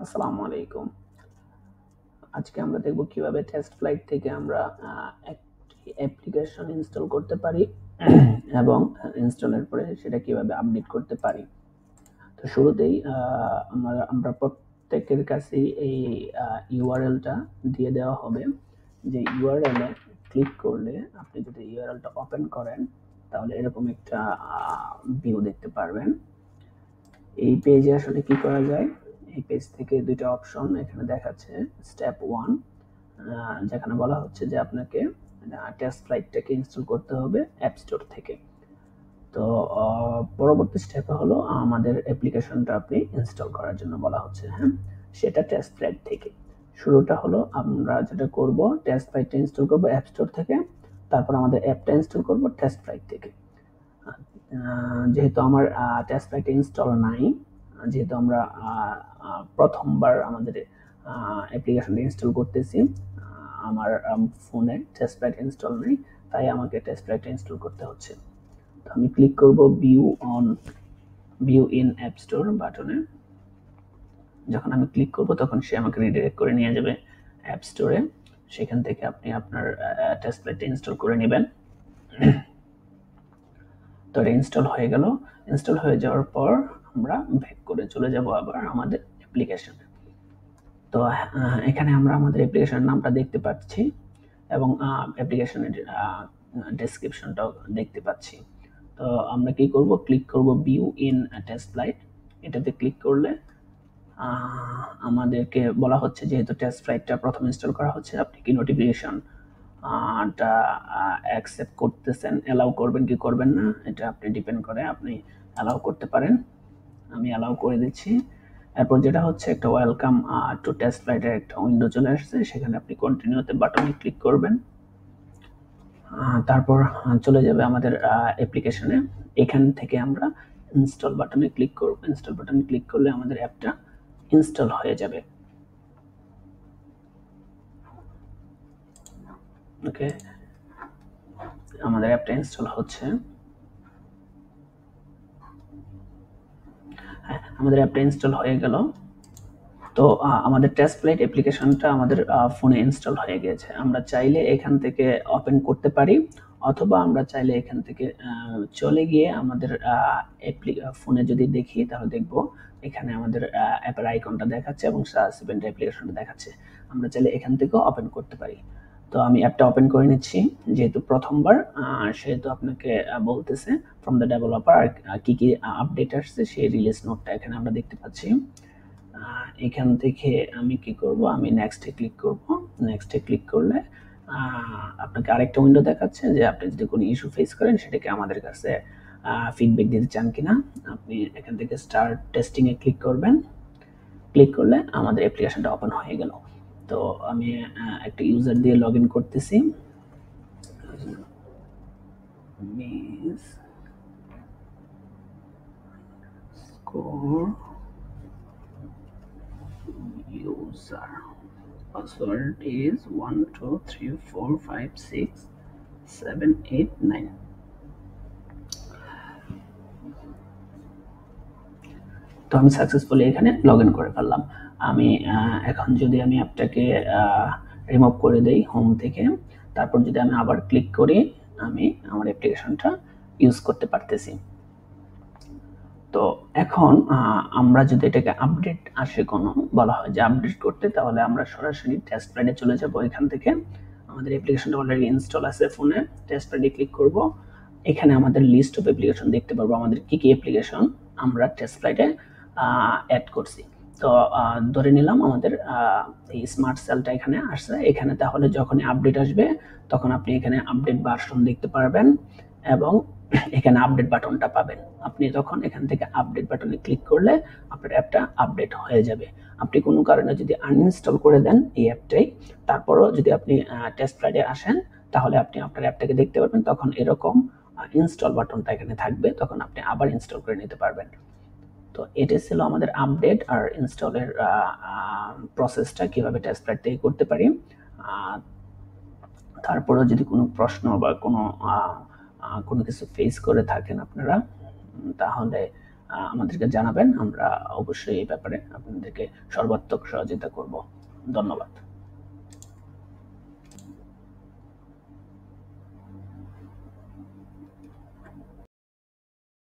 আসসালামু আলাইকুম। আজকে আমরা দেখব কিভাবে টেস্ট ফ্লাইট থেকে আমরা একটি অ্যাপ্লিকেশন ইনস্টল করতে পারি এবং ইনস্টলের পরে সেটা কিভাবে আপডেট করতে পারি। তো শুরুতেই আমরা প্রত্যেকের কাছেই এই ইউআরএলটা দিয়ে দেওয়া হবে, যে ইউআরএল এ ক্লিক করলে আপনি যদি ইউআরএলটা ওপেন করেন তাহলে এরকম একটা ভিউ দেখতে পারবেন। এই পেজে আসলে কি করা যায়, এই পেজ থেকে দুইটা অপশন এখানে দেখাচ্ছে। স্টেপ 1 যেখানে বলা হচ্ছে যে আপনাকে টেস্ট ফ্লাইটটাকে ইনস্টল করতে হবে অ্যাপ স্টোর থেকে। তো পরবর্তী স্টেপে হলো আমাদের অ্যাপ্লিকেশনটা আপনি ইনস্টল করার জন্য বলা হচ্ছে, হ্যাঁ, সেটা টেস্ট ফ্লাইট থেকে। শুরুটা হলো আমরা যেটা করব, টেস্ট ফ্লাইটটা ইনস্টল করব অ্যাপ স্টোর থেকে, তারপর আমাদের অ্যাপটা ইনস্টল করব টেস্ট ফ্লাইট থেকে। যেহেতু আমার টেস্ট ফ্লাইট ইনস্টল নাই, যেহেতু আমরা প্রথমবার আমাদের অ্যাপ্লিকেশনটা ইনস্টল করতেছি, আমার ফোনে টেস্ট ফ্লাইট ইনস্টল নেই, তাই আমাকে টেস্ট ফ্লাইটটা ইনস্টল করতে হচ্ছে। তো আমি ক্লিক করব ভিউ ইন অ্যাপ স্টোর বাটনে। যখন আমি ক্লিক করব তখন সে আমাকে রিডাইরেক্ট করে নিয়ে যাবে অ্যাপ স্টোরে। সেখান থেকে আপনি আপনার টেস্ট ফ্লাইটটা ইনস্টল করে নেবেন। তো এটা ইনস্টল হয়ে গেল। ইনস্টল হয়ে যাওয়ার পর আমরা ব্যাক করে চলে যাব আবার আমাদের অ্যাপ্লিকেশনে। তো এখানে আমরা আমাদের অ্যাপ্লিকেশনের নামটা দেখতে পাচ্ছি এবং অ্যাপ্লিকেশনের ডেসক্রিপশনটাও দেখতে পাচ্ছি। তো আমরা কি করব, ক্লিক করব ভিউ ইন টেস্ট ফ্লাইট। এটাতে ক্লিক করলে আমাদেরকে বলা হচ্ছে যেহেতু টেস্ট ফ্লাইটটা প্রথম ইনস্টল করা হচ্ছে, আপনি কি নোটিফিকেশন অ্যাকসেপ্ট করতেছেন, অ্যালাউ করবেন কি করবেন না, এটা আপনি ডিপেন্ড করে, আপনি অ্যালাউ করতে পারেন। আমি অ্যালাউ করে দিচ্ছি। এরপর যেটা হচ্ছে একটা ওয়েলকাম টু টেস্ট ফ্লাইটের একটা উইন্ডো চলে আসছে, সেখানে আপনি কন্টিনিউতে বাটনে ক্লিক করবেন। তারপর চলে যাবে আমাদের অ্যাপ্লিকেশনে। এখান থেকে আমরা ইনস্টল বাটনে ক্লিক করব। ইনস্টল বাটনে ক্লিক করলে আমাদের অ্যাপটা ইনস্টল হয়ে যাবে। ওকে, আমাদের অ্যাপটা ইনস্টল হচ্ছে। হ্যাঁ, আমাদের অ্যাপটা ইনস্টল হয়ে গেল। তো আমাদের টেস্ট ফ্লাইট অ্যাপ্লিকেশনটা আমাদের ফোনে ইনস্টল হয়ে গেছে। আমরা চাইলে এখান থেকে ওপেন করতে পারি, অথবা আমরা চাইলে এখান থেকে চলে গিয়ে আমাদের ফোনে যদি দেখি তাহলে দেখব এখানে আমাদের অ্যাপের আইকনটা দেখাচ্ছে এবং সাসপেন্ড অ্যাপ্লিকেশনটা দেখাচ্ছে। আমরা চাইলে এখান থেকেও ওপেন করতে পারি। তো আমি অ্যাপটা ওপেন করে নিচ্ছি, যেহেতু প্রথমবার সেহেতু আপনাকে বলতেছে ফ্রম দ্য ডেভেলপার কি কি আপডেট আসছে সেই রিলিজ নোটটা এখানে আমরা দেখতে পাচ্ছি। এখান থেকে আমি কি করব, আমি নেক্সটে ক্লিক করব। নেক্সটে ক্লিক করলে আপনাকে আরেকটা উইন্ডো দেখাচ্ছে যে আপনি যদি কোনো ইস্যু ফেস করেন সেটাকে আমাদের কাছে ফিডব্যাক দিতে চান কিনা। আপনি এখান থেকে স্টার্ট টেস্টিং এ ক্লিক করবেন। ক্লিক করলে আমাদের অ্যাপ্লিকেশনটা ওপেন হয়ে গেল। তো আমি একটা ইউজার দিয়ে লগ ইন করতেছি। Miss score user password is 123456789। তো আমি সাকসেসফুলি এখানে লগ ইন করে ফেললাম। আমি এখন যদি আমি অ্যাপটাকে রিমুভ করে দেই হোম থেকে, তারপর যদি আমি আবার ক্লিক করি, আমি আমার অ্যাপ্লিকেশনটা ইউজ করতে পারতেছি। তো এখন আমরা যদি এটাকে আপডেট আসে কোনো বলা হয় যে আপডেট করতে, তাহলে আমরা সরাসরি টেস্ট প্যাডে চলে যাব। এখান থেকে আমাদের অ্যাপ্লিকেশনটা অলরেডি ইনস্টল আছে ফোনে, টেস্ট প্যাডে ক্লিক করব। এখানে আমাদের লিস্ট অফ অ্যাপ্লিকেশন দেখতে পারবো, আমাদের কি কি অ্যাপ্লিকেশন আমরা টেস্ট ফ্লাইটে অ্যাড করছি। তো ধরে নিলাম আমাদের এই স্মার্ট সেলটা এখানে আসছে। এখানে তাহলে যখনই আপডেট আসবে তখন আপনি এখানে আপডেট ভার্সন দেখতে পারবেন এবং এখানে আপডেট বাটনটা পাবেন। আপনি তখন এখান থেকে আপডেট বাটনে ক্লিক করলে আপনার অ্যাপটা আপডেট হয়ে যাবে। আপনি কোনো কারণে যদি আনইনস্টল করে দেন এই অ্যাপটাই, তারপরও যদি আপনি টেস্ট ফ্লাইটে আসেন তাহলে আপনি আপনার অ্যাপটাকে দেখতে পারবেন, তখন এরকম ইনস্টল বাটনটা এখানে থাকবে, তখন আপনি আবার ইনস্টল করে নিতে পারবেন। তো এটা ছিল আমাদের আপডেট আর ইনস্টলের প্রসেসটা কিভাবে টেস্ট ফ্লাইট থেকে করতে পারি। তারপরেও যদি কোনো প্রশ্ন বা কোনো কিছু ফেস করে থাকেন আপনারা, তাহলে আমাদেরকে জানাবেন। আমরা অবশ্যই এই ব্যাপারে আপনাদেরকে সর্বাত্মক সহযোগিতা করব। ধন্যবাদ।